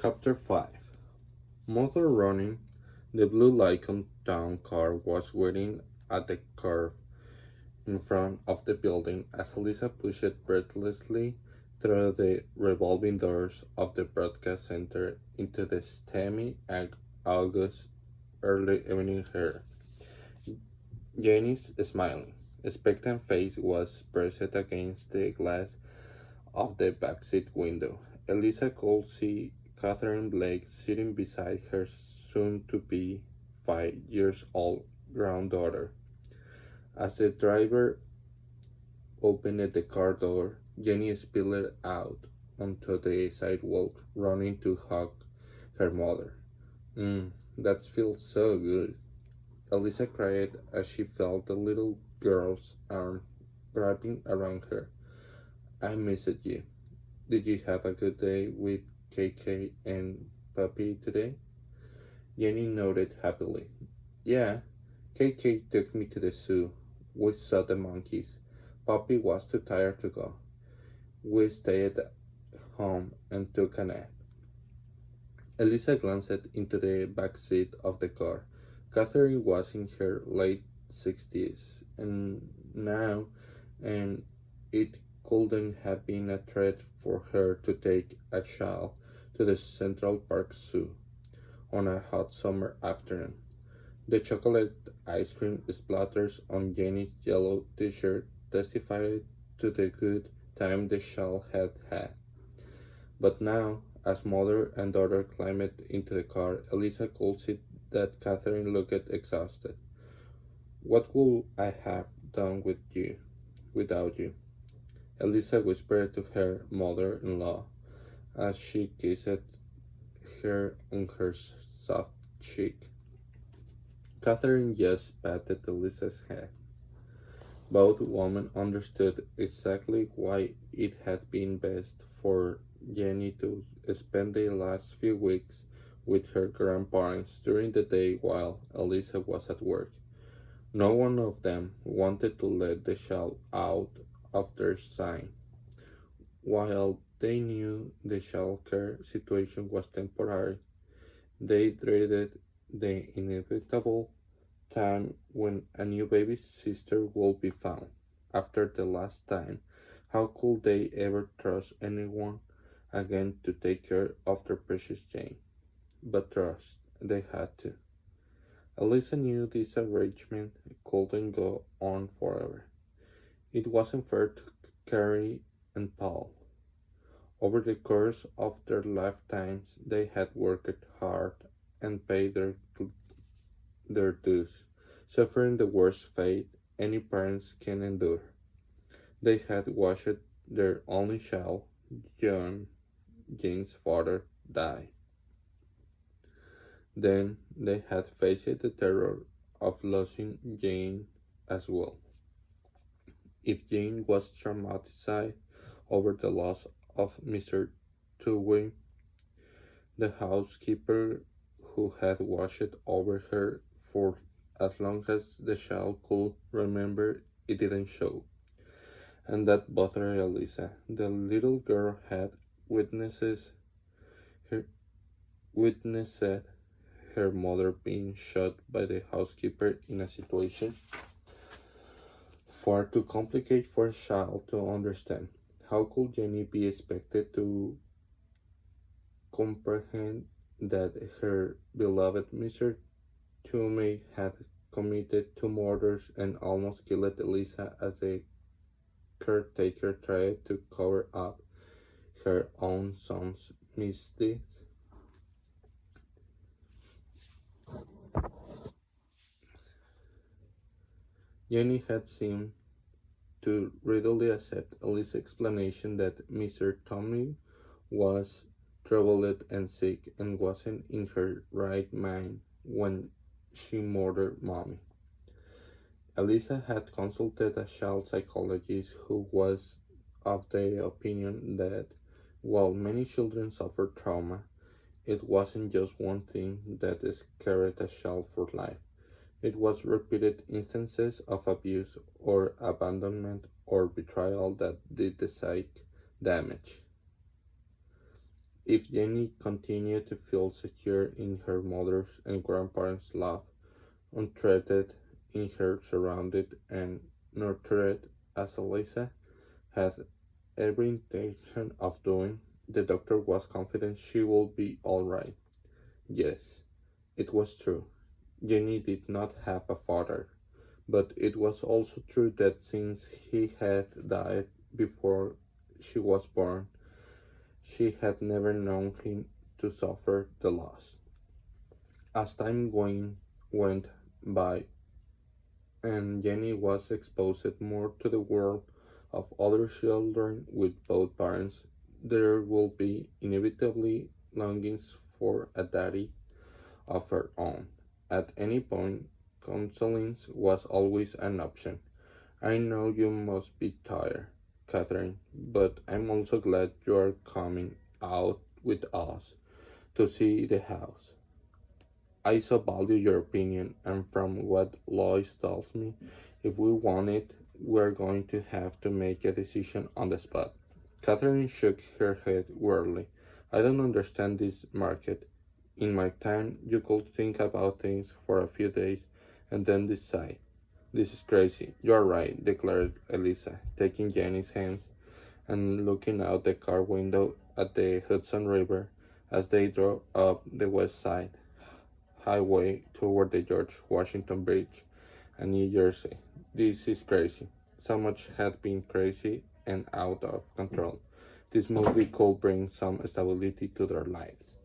Chapter 5. Motor running. The blue Lycon town car was waiting at the curb in front of the building as Elisa pushed breathlessly through the revolving doors of the broadcast center into the steamy August early evening air. Janie's smiling, expectant face was pressed against the glass of the backseat window. Elisa could see Catherine Blake sitting beside her soon to be 5 years old granddaughter. As the driver opened the car door, Jenny spilled out onto the sidewalk, running to hug her mother. That feels so good. Elisa cried as she felt the little girl's arm wrapping around her. I missed you. Did you have a good day with KK and Puppy today? Jenny nodded happily. Yeah, KK took me to the zoo. We saw the monkeys. Puppy was too tired to go. We stayed home and took a nap. Elisa glanced into the back seat of the car. Catherine was in her late 60s, and it couldn't have been a threat for her to take a child to the Central Park Zoo on a hot summer afternoon. The chocolate ice cream splatters on Jenny's yellow t-shirt testified to the good time the child had had. But now, as mother and daughter climbed into the car, Elisa could see that Catherine looked exhausted. What would I have done without you? Elisa whispered to her mother-in-law as she kissed her on her soft cheek. Catherine just patted Elisa's head. Both women understood exactly why it had been best for Jenny to spend the last few weeks with her grandparents during the day while Elisa was at work. No one of them wanted to let the child out of their sight. While they knew the childcare situation was temporary, they dreaded the inevitable time when a new baby sister would be found. After the last time, how could they ever trust anyone again to take care of their precious Jane? But trust, they had to. Elisa knew this arrangement couldn't go on forever. It wasn't fair to Carrie and Paul. Over the course of their lifetimes, they had worked hard and paid their dues, suffering the worst fate any parents can endure. They had watched their only child, John, Jane's father, die. Then they had faced the terror of losing Jane as well. If Jane was traumatized over the loss of Mr. Toowe, the housekeeper who had watched over her for as long as the child could remember, it didn't show. And that bothered Elisa. The little girl had her witnessed her mother being shot by the housekeeper in a situation far too complicated for a child to understand. How could Jenny be expected to comprehend that her beloved Mr. Toomey had committed two murders and almost killed Elisa as the caretaker tried to cover up her own son's misdeeds? Jenny had seemed to readily accept Elisa's explanation that Mr. Tommy was troubled and sick and wasn't in her right mind when she murdered Mommy. Elisa had consulted a child psychologist who was of the opinion that while many children suffer trauma, it wasn't just one thing that scarred a child for life. It was repeated instances of abuse or abandonment or betrayal that did the psyche damage. If Jenny continued to feel secure in her mother's and grandparents' love, untreated in her surrounded and nurtured as Elisa had every intention of doing, the doctor was confident she would be all right. Yes, it was true. Jenny did not have a father, but it was also true that since he had died before she was born, she had never known him to suffer the loss. As went by and Jenny was exposed more to the world of other children with both parents, there will be inevitably longings for a daddy of her own. At any point, counseling was always an option. I know you must be tired, Catherine, but I'm also glad you are coming out with us to see the house. I so value your opinion, and from what Lois tells me, if we want it, we're going to have to make a decision on the spot. Catherine shook her head wearily. I don't understand this market. In my time, you could think about things for a few days and then decide. This is crazy. You're right, declared Elisa, taking Jenny's hands and looking out the car window at the Hudson River as they drove up the west side highway toward the George Washington Bridge and New Jersey. This is crazy. So much had been crazy and out of control. This movie could bring some stability to their lives.